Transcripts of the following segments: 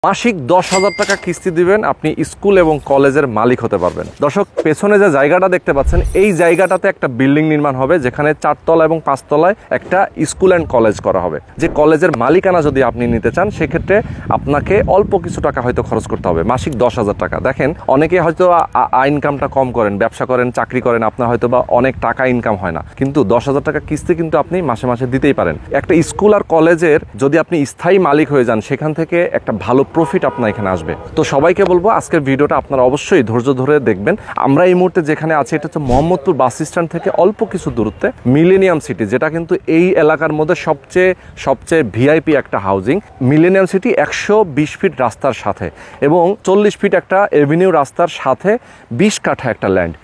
মাসিক 10,000 টাকা কিস্তি দিবেন, আপনি স্কুল এবং কলেজের মালিক হতে পারবেন। দর্শক, পেছনে যে জায়গাটা দেখতে পাচ্ছেন, এই জায়গাটাতে একটা বিল্ডিং নির্মাণ হবে, যেখানে 4 তলা এবং 5 তলায় একটা স্কুল অ্যান্ড কলেজ করা হবে। যে কলেজের মালিকানা যদি আপনি নিতে চান, সেক্ষেত্রে আপনাকে অল্প কিছু টাকা হয়তো খরচ করতে হবে, মাসিক 10,000 টাকা। দেখেন, অনেকে হয়তো ইনকামটা কম করেন, ব্যবসা করেন, চাকরি করেন, আপনার হয়তো বা অনেক টাকা ইনকাম হয় না, কিন্তু 10,000 টাকা কিস্তি কিন্তু আপনি মাসে মাসে দিতেই পারেন। একটা স্কুল আর কলেজের যদি আপনি স্থায়ী মালিক হয়ে যান, সেখান থেকে একটা ভালো প্রফিট আপনার এখানে আসবে। তো সবাইকে বলবো, আজকের ভিডিওটা আপনারা অবশ্যই ধৈর্য ধরে দেখবেন। আমরা এই মুহূর্তে যেখানে আছি, এটা হচ্ছে মোহাম্মদপুর বাস স্ট্যান্ড থেকে অল্প কিছু দূরত্বে মিলেনিয়াম সিটি, যেটা কিন্তু এই এলাকার মধ্যে সবচেয়ে ভিআইপি একটা হাউজিং। মিলেনিয়াম সিটি 120 ফিট রাস্তার সাথে এবং 40 ফিট একটা এভিনিউ রাস্তার সাথে 20 কাঠা একটা ল্যান্ড।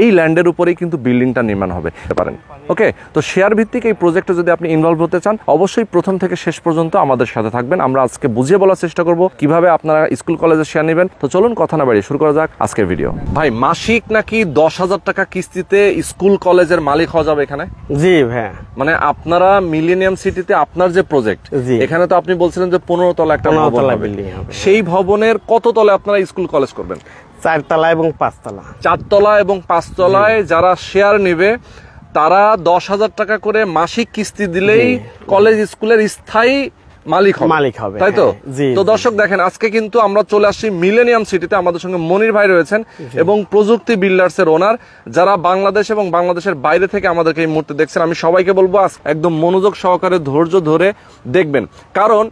এই ল্যান্ডের উপরেই কিন্তু বিল্ডিংটা নির্মাণ হবে পারেন। ওকে, তো শেয়ার ভিত্তিক এই প্রজেক্টে যদি আপনি ইনভলভ হতে চান, অবশ্যই প্রথম থেকে শেষ পর্যন্ত আমাদের সাথে থাকবেন। আমরা আজকে বুঝিয়ে বলার চেষ্টা করব কিভাবে আপনারা স্কুল কলেজে শেয়ার নেবেন। তো চলুন কথা না বাড়িয়ে শুরু করা যাক আজকের ভিডিও। ভাই, মাসিক নাকি 10,000 টাকা কিস্তিতে স্কুল কলেজের মালিক হওয়া যাবে এখানে? জি ভাই, মানে আপনারা মিলেনিয়াম সিটিতে আপনার যে প্রজেক্ট, এখানে তো আপনি বলছিলেন যে 15 তলা একটা ভবন হবে, সেই ভবনের কত তলায় আপনারা স্কুল কলেজ করবেন? 4 তলা এবং 5 তলা। 4 তলা এবং 5 তলায় যারা শেয়ার নেবে, তারা 10,000 টাকা করে মাসিক কিস্তি দিলেই কলেজ স্কুলের স্থায়ী মালিক হবে, তাই তো? তো দর্শক দেখেন, আজকে কিন্তু আমরা চলে আসছি মিলেনিয়াম সিটিতে। আমাদের সঙ্গে মনির ভাই রয়েছেন এবং প্রযুক্তি বিল্ডার্স এর ওনার, যারা বাংলাদেশ এবং বাংলাদেশের বাইরে থেকে আমাদেরকে এই মুহূর্তে দেখছেন। আমি সবাইকে বলবো একদম মনোযোগ সহকারে ধৈর্য ধরে দেখবেন, কারণ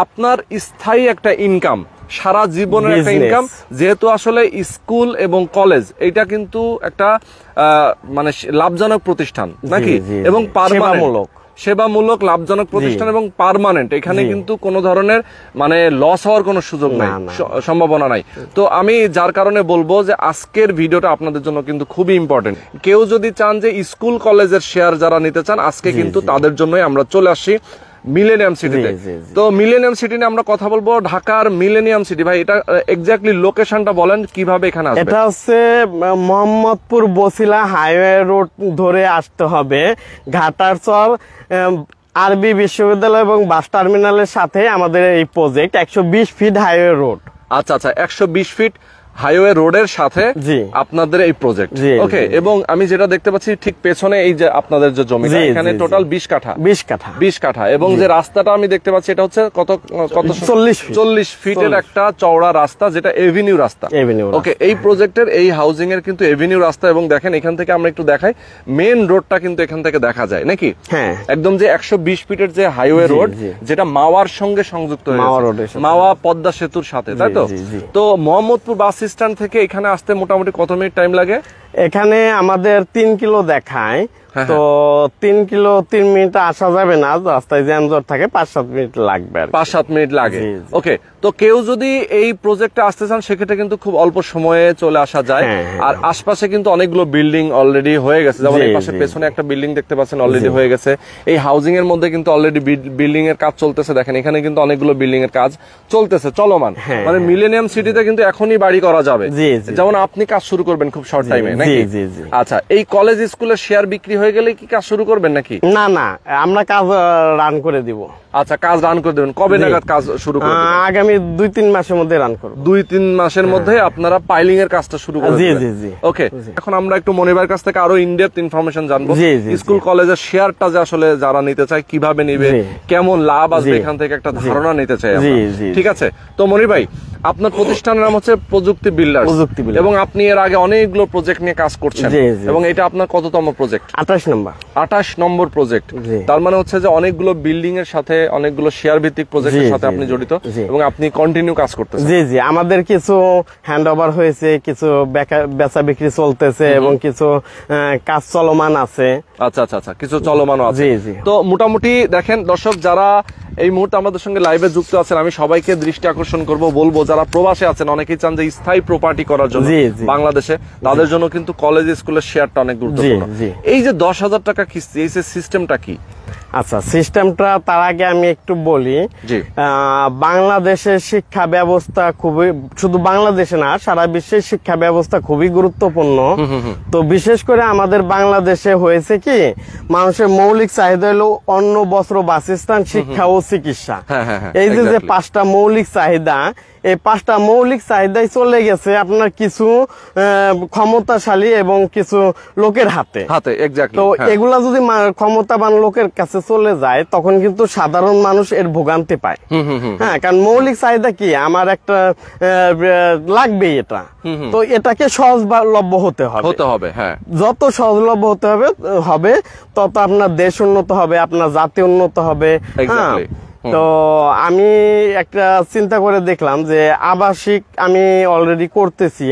আপনার স্থায়ী একটা ইনকাম, সারা জীবনের একটা ইনকাম, যেহেতু আসলে স্কুল এবং কলেজ এটা কিন্তু একটা মানে লাভজনক প্রতিষ্ঠান নাকি, এবং সেবামূলক লাভজনক প্রতিষ্ঠান এবং পার্মানেন্ট। এখানে কিন্তু কোনো ধরনের মানে লস হওয়ার কোনো সুযোগ নাই, সম্ভাবনা নাই। তো আমি যার কারণে বলবো যে আজকের ভিডিওটা আপনাদের জন্য কিন্তু খুবই ইম্পর্টেন্ট। কেউ যদি চান যে স্কুল কলেজের শেয়ার যারা নিতে চান, আজকে কিন্তু তাদের জন্যই আমরা চলে আসছি মিলেনিয়াম সিটিতে। তো মিলেনিয়াম সিটি নিয়ে আমরা কথা বলবো, ঢাকার মিলেনিয়াম সিটি। ভাই, এটা এক্স্যাক্টলি লোকেশনটা বলেন, কিভাবে এখানে আসবে? এটা হচ্ছে মোহাম্মদপুর বছিলা হাইওয়ে রোড ধরে আসতে হবে। ঘাটারচর আরবি বিশ্ববিদ্যালয় এবং বাস টার্মিনালের সাথে আমাদের এই প্রজেক্ট। 120 fit highway road. আচ্ছা, 120 ফিট হাইওয়ে রোডের সাথে আপনাদের এই প্রজেক্ট। ওকে, এবং আমি যেটা দেখতে পাচ্ছি ঠিক পেছনে, এই যে আপনাদের যে জমি, এখানে টোটাল 20 কাঠা এবং যে রাস্তাটা আমি দেখতে পাচ্ছি, এটা হচ্ছে কত 40 ফিটের একটা চওড়া রাস্তা, যেটা এভিনিউ রাস্তা। ওকে, এই প্রজেক্টের এই হাউজিং এর কিন্তু এভিনিউ রাস্তা। এবং দেখেন, এখান থেকে আমরা একটু দেখাই, মেন রোডটা কিন্তু এখান থেকে দেখা যায় নাকি, একদম যে 120 ফিটের যে হাইওয়ে রোড, যেটা মাওয়ার সঙ্গে সংযুক্ত হয়েছে, মাওয়া পদ্মা সেতুর সাথে, তাই তো? তো মোহাম্মদপুর বাস স্ট্যান্ড থেকে এখানে আসতে মোটামুটি কত মিনিট টাইম লাগে? এখানে আমাদের 3 কিলো দেখায়, তো 3 কিলো 3 মিনিট আসা যাবে না, রাস্তায় যানজট থাকে, 5-7 মিনিট লাগবে। 5-7 মিনিট লাগে। ওকে, তো কেউ যদি এই প্রজেক্টে আসতে চান, সেক্ষেত্রে কিন্তু খুব অল্প সময়ে চলে আসা যায়। আর আশপাশে কিন্তু অনেকগুলো বিল্ডিং অলরেডি হয়ে গেছে, যেমন এই পাশে পেছনে একটা বিল্ডিং দেখতে পাচ্ছেন, অলরেডি হয়ে গেছে। এই হাউজিং এর মধ্যে কিন্তু অলরেডি বিল্ডিং এর কাজ চলতেছে। দেখেন, এখানে কিন্তু অনেকগুলো বিল্ডিং এর কাজ চলতেছে, চলমান। মানে মিলেনিয়াম সিটিতে কিন্তু এখনই বাড়ি করা যাবে, যেমন আপনি কাজ শুরু করবেন খুব শর্ট টাইমে নাকি? আচ্ছা, এই কলেজ স্কুলের শেয়ার বিক্রি হয়ে গেলে কি কাজ শুরু করবেন নাকি? না, আমরা কাজ রান করে দিব। আচ্ছা, কাজ রান করে দেবেন। কবে নাগাদ কাজ শুরু করবেন? আগামী 2-3 মাসের মধ্যে রান করব। 2-3 মাসের মধ্যে আপনারা পাইলিং এর কাজটা শুরু করবেন? জি। ওকে, এখন আমরা একটু মনিবার কাছ থেকে আরো ইনডেপথ ইনফরমেশন জানবো। স্কুল কলেজের শেয়ারটা যে আসলে যারা নিতে চায়, কিভাবে নিবে, কেমন লাভ আসবে, এখান থেকে একটা ধারণা নিতে চাই। ঠিক আছে, তো মনির ভাই, আপনার প্রতিষ্ঠানের নাম হচ্ছে প্রযুক্তি বিল্ডার্স, এবং আপনি এর আগে অনেকগুলো প্রজেক্ট নিয়ে কাজ করছেন, এবং এটা আপনার কততম প্রজেক্ট? 28 নম্বর প্রজেক্ট। তার মানে হচ্ছে যে অনেকগুলো বিল্ডিং এর সাথে, অনেকগুলো শেয়ার ভিত্তিক প্রজেক্টের সাথে আপনি জড়িত, এবং আপনি কন্টিনিউ কাজ করতেছেন। জি, আমাদের কিছু হ্যান্ড ওভার হয়েছে, কিছু বেচা বিক্রি চলতেছে, এবং কিছু কাজ চলমান আছে। আচ্ছা, কিছু চলমানও আছে। তো মোটামুটি দেখেন দর্শক, যারা এই মুহূর্তে আমাদের সঙ্গে লাইভে যুক্ত আছেন, আমি সবাইকে দৃষ্টি আকর্ষণ বলবো যারা প্রবাসে আছেন, অনেকেই চান যে স্থায়ী প্রপার্টি করার জন্য বাংলাদেশে, তাদের জন্য কিন্তু কলেজ স্কুলের শেয়ারটা অনেক গুরুত্বপূর্ণ। এই যে 10,000 টাকা কিস্তি, এই সিস্টেমটা কি? আচ্ছা, সিস্টেমটা তার আগে আমি একটু বলি। বাংলাদেশের শিক্ষা ব্যবস্থা খুবই, শুধু বাংলাদেশে না, সারা বিশ্বের শিক্ষা ব্যবস্থা খুবই গুরুত্বপূর্ণ। তো বিশেষ করে আমাদের বাংলাদেশে হয়েছে কি, মানুষের মৌলিক চাহিদা হলো অন্ন, বস্ত্র, বাসস্থান, শিক্ষা ও চিকিৎসা। এই যে 5টা মৌলিক চাহিদা, এই 5টা মৌলিক চাহিদাই চলে গেছে আপনার কিছু ক্ষমতাশালী এবং কিছু লোকের হাতে। এক্স্যাক্টলি। তো এগুলা যদি ক্ষমতাবান লোকের কাছে চলে যায় তখন কিন্তু সাধারণ মানুষ এর ভোগান্তি পায়। হ্যাঁ, কারণ মৌলিক চাহিদা কি, আমার একটা লাগবেই এটা, তো এটাকে সহজলভ্য হতে হবে। হ্যাঁ, যত সহজলভ্য হবে তত আপনার দেশ উন্নত হবে, আপনার জাতি উন্নত হবে। হ্যাঁ, তো আমি একটা চিন্তা করে দেখলাম যে আবাসিক আমি অলরেডি করতেছি,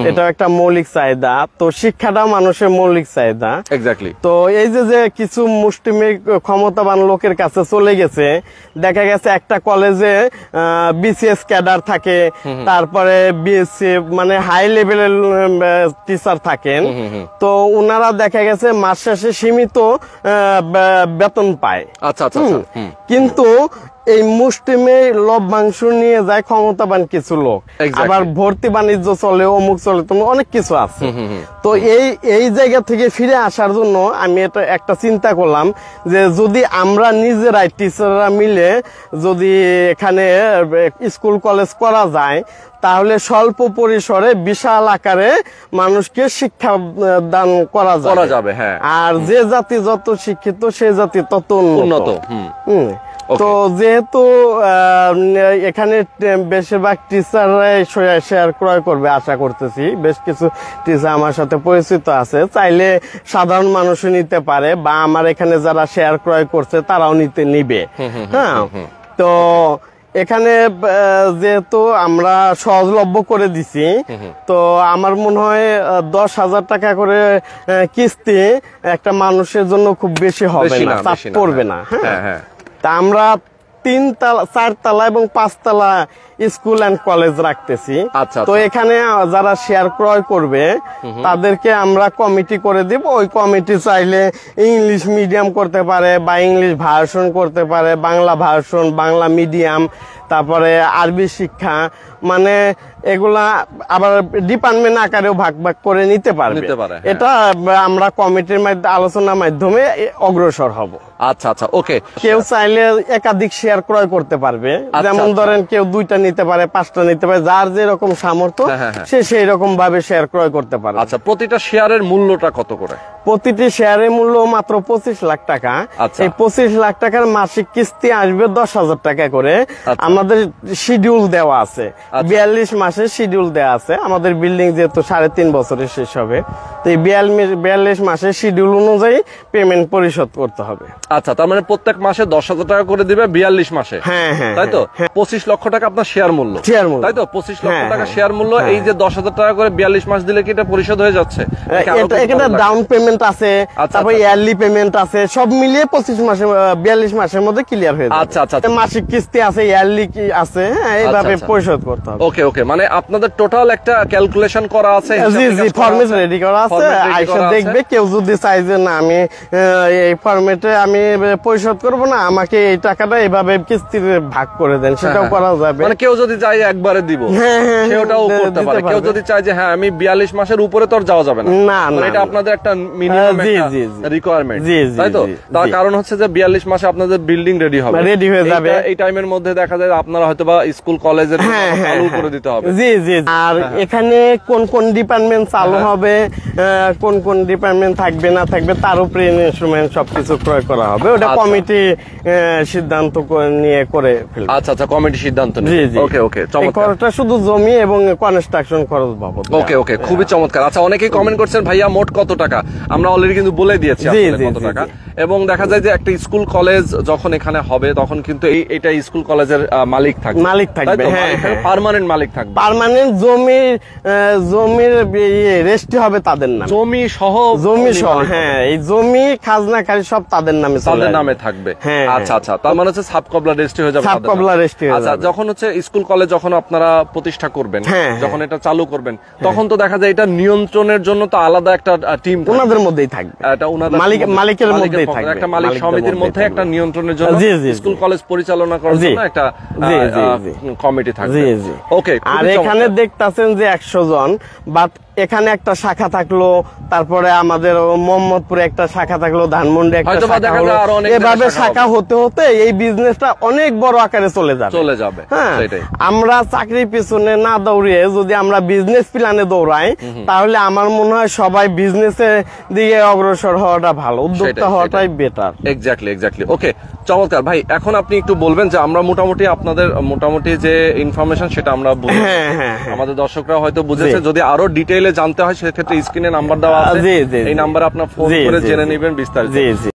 এটা একটা মৌলিক চাহিদা, তো শিক্ষাটা মানুষের মৌলিক চাহিদা। এক্স্যাক্টলি। তো এই যে কিছু মুষ্টিমেয় ক্ষমতাবান লোকের কাছে চলে গেছে, দেখা গেছে একটা কলেজে বিসিএস ক্যাডার থাকে, তারপরে বিএসসি মানে হাই লেভেলের টিচার থাকেন, তো ওনারা দেখা গেছে মাস শেষে সীমিত বেতন পায়। আচ্ছা। কিন্তু এই মুষ্টিমেয় লভ্যাংশ নিয়ে যায় ক্ষমতাবান কিছু লোক, আবার ভর্তি বাণিজ্য চলে, অমুক চলে, তোমার অনেক কিছু আছে। তো এই জায়গা থেকে ফিরে আসার জন্য আমি এটা একটা চিন্তা করলাম যে যদি আমরা নিজেরাই টিচাররা মিলে যদি এখানে স্কুল কলেজ করা যায় তাহলে স্বল্প পরিসরে বিশাল আকারে মানুষকে শিক্ষা দান করা যাবে। হ্যাঁ, আর যে জাতি যত শিক্ষিত সে জাতি তত উন্নত। তো যেহেতু এখানে বেশিরভাগ টিচাররাই শেয়ার ক্রয় করবে আশা করতেছি, বেশ কিছু টিচার আমার সাথে পরিচিত আছে, চাইলে সাধারণ মানুষও নিতে পারে বা আমার এখানে যারা শেয়ার ক্রয় করছে তারাও নিবে। হ্যাঁ, তো এখানে যেহেতু আমরা সহজলভ্য করে দিছি, তো আমার মনে হয় 10,000 টাকা করে কিস্তি একটা মানুষের জন্য খুব বেশি হবে না, চাপ পড়বে না। হ্যাঁ, তা আমরা 3 তলা 4 তলা এবং 5 তলা স্কুল এন্ড কলেজ রাখতেছি। তো এখানে যারা শেয়ার ক্রয় করবে তাদেরকে আমরা কমিটি করে দিব, ওই কমিটি চাইলে ইংলিশ মিডিয়াম করতে পারে বা ইংলিশ ভার্সন করতে পারে, বাংলা ভার্সন, বাংলা মিডিয়াম, তারপরে আরবি শিক্ষা, মানে এগুলা আবার ডিপার্টমেন্ট আকারেও ভাগ ভাগ করে নিতে পারবে। এটা আমরা কমিটির আলোচনার মাধ্যমে অগ্রসর হব। আচ্ছা, ওকে। কেউ চাইলে একাধিক শেয়ার ক্রয় করতে পারবে, যেমন ধরেন কেউ 2টা নিতে পারে, 5টা নিতে পারে, যার যেরকম সামর্থ্য সে সেই রকম ভাবে শেয়ার ক্রয় করতে পারে। আচ্ছা, প্রতিটা শেয়ারের মূল্যটা কত করে? প্রতিটি শেয়ারের মূল্য মাত্র 25 লাখ টাকা। এই 25 লাখ টাকার মাসিক কিস্তি আসবে 10,000 টাকা করে। আমাদের শিডিউল দেওয়া আছে, 42 মাসের শিডিউল দেওয়া আছে। আমাদের বিল্ডিং যেহেতু 3.5 বছরে শেষ হবে, তো এই 42 মাসের শিডিউল অনুযায়ী পেমেন্ট পরিশোধ করতে হবে। আচ্ছা, তার মানে প্রত্যেক মাসে 10,000 টাকা করে দিবে 42 মাসে। হ্যাঁ, তাই তো? 25 লক্ষ টাকা আপনার শেয়ার মূল্য, তাই তো? 25 লক্ষ টাকা শেয়ার মূল্য। এই যে 10,000 টাকা করে 42 মাস দিলে কি এটা পরিশোধ হয়ে যাচ্ছে? এটা ডাউন পেমেন্ট আছে, তারপর ইয়ারলি পেমেন্ট আছে, সব মিলিয়ে 42 মাসের মধ্যে ক্লিয়ার হয়ে যাবে। আচ্ছা, মাসিক কিস্তি আছে, ইয়ারলি আছে, এইভাবে পরিশোধ করতে হবে। ওকে, মানে আপনাদের টোটাল একটা ক্যালকুলেশন করা আছে? জি, ফরম্যাট রেডি করা আছে, আইসা দেখবে। কেউ যদি চাই যে না আমি এই ফরম্যাটে আমি পরিশোধ করব না, আমাকে এই টাকাটা এইভাবে কিস্তিতে ভাগ করে দেন, সেটাও করা যাবে। মানে কেউ যদি চায় একবারে দিব সেটাও করতে পারে। কেউ যদি চায় যে হ্যাঁ আমি 42 মাসের উপরে তো যাওয়া যাবে না, এটা আপনাদের একটা মিনিমাম রিকোয়ারমেন্ট, তাই তো? তার কারণ হচ্ছে যে 42 মাসে আপনাদের বিল্ডিং রেডি হয়ে যাবে। এই টাইমের মধ্যে দেখা যায় আপনারা হয়তো বা স্কুল কলেজের চালু করে দিতে হবে। আর এখানে কোন কোন ডিপার্টমেন্ট চালু হবে, কোন কোন ডিপার্টমেন্ট থাকবে না থাকবে, তার উপরে ইনস্ট্রুমেন্ট সবকিছু ক্রয় করা হবে। ওটা কমিটি সিদ্ধান্ত নিয়ে করে ফেলবে। আচ্ছা, কমিটি সিদ্ধান্ত নেবে। ওকে, চমৎকার। খরচটা শুধু জমি এবং কনস্ট্রাকশন খরচ বাবদ। ওকে, খুবই চমৎকার। আচ্ছা, অনেকেই কমেন্ট করছেন ভাইয়া মোট কত টাকা? আমরা অলরেডি কিন্তু বলে দিয়েছি কত টাকা। এবং দেখা যায় যে একটা স্কুল কলেজ যখন এখানে হবে তখন কিন্তু এটা স্কুল কলেজের মালিক থাকবে, পার্মানেন্ট মালিক থাকবে। পার্মানেন্ট জমির রেজিস্ট্রি হবে তাদের নামে, জমি সহ। হ্যাঁ, এই জমি খাজনাকারী সব তাদের নামে থাকবে। আচ্ছা, তার মানে হচ্ছে সাবকবলা রেজিস্ট্রি হয়ে যাবে। আচ্ছা, যখন হচ্ছে স্কুল কলেজ যখন আপনারা প্রতিষ্ঠা করবেন, যখন এটা চালু করবেন, তখন তো দেখা যায় এটা নিয়ন্ত্রণের জন্য তো আলাদা একটা টিম ওনাদের মধ্যেই থাকবে, এটা ওনাদের মালিকের মধ্যেই থাকবে, একটা মালিক সমিতির মধ্যে একটা নিয়ন্ত্রণের জন্য স্কুল কলেজ পরিচালনা করার জন্য একটা কমিটি থাকবে। ওকে, আর এখানে দেখতাছেন যে 100 জন, বাট এখানে একটা শাখা থাকলো, তারপরে আমাদের মোহাম্মদপুরে একটা শাখা থাকলো, ধানমন্ডি একটা হয়তো বা শাখা দেখা হলো। যায় আরো অনেক এভাবে জায়গায় শাখা শাখা হতে হতে এই বিজনেসটা অনেক বড় আকারে চলে যাবে। হ্যাঁ, সেটাই। আমরা চাকরির পিছনে না দৌড়িয়ে যদি আমরা বিজনেস প্ল্যানে দৌড়াই, তাহলে আমার মনে হয় সবাই বিজনেসের দিকে অগ্রসর হওয়াটা ভালো, উদ্যোক্তা হওয়াটাই বেটার। এক্স্যাক্টলি। ওকে, চমৎকার ভাই। এখন আপনি একটু বলবেন যে আমরা মোটামুটি আপনাদের মোটামুটি যে ইনফরমেশন সেটা আমরা বুঝেছি। হ্যাঁ। আমাদের দর্শকরা হয়তো বুঝেছে। যদি আরো ডিটেইলে জানতে হয় সেক্ষেত্রে স্ক্রিনে নাম্বার দেওয়া আছে, জি। এই নাম্বারে আপনার ফোন করে জেনে নেবেন বিস্তারিত। জি।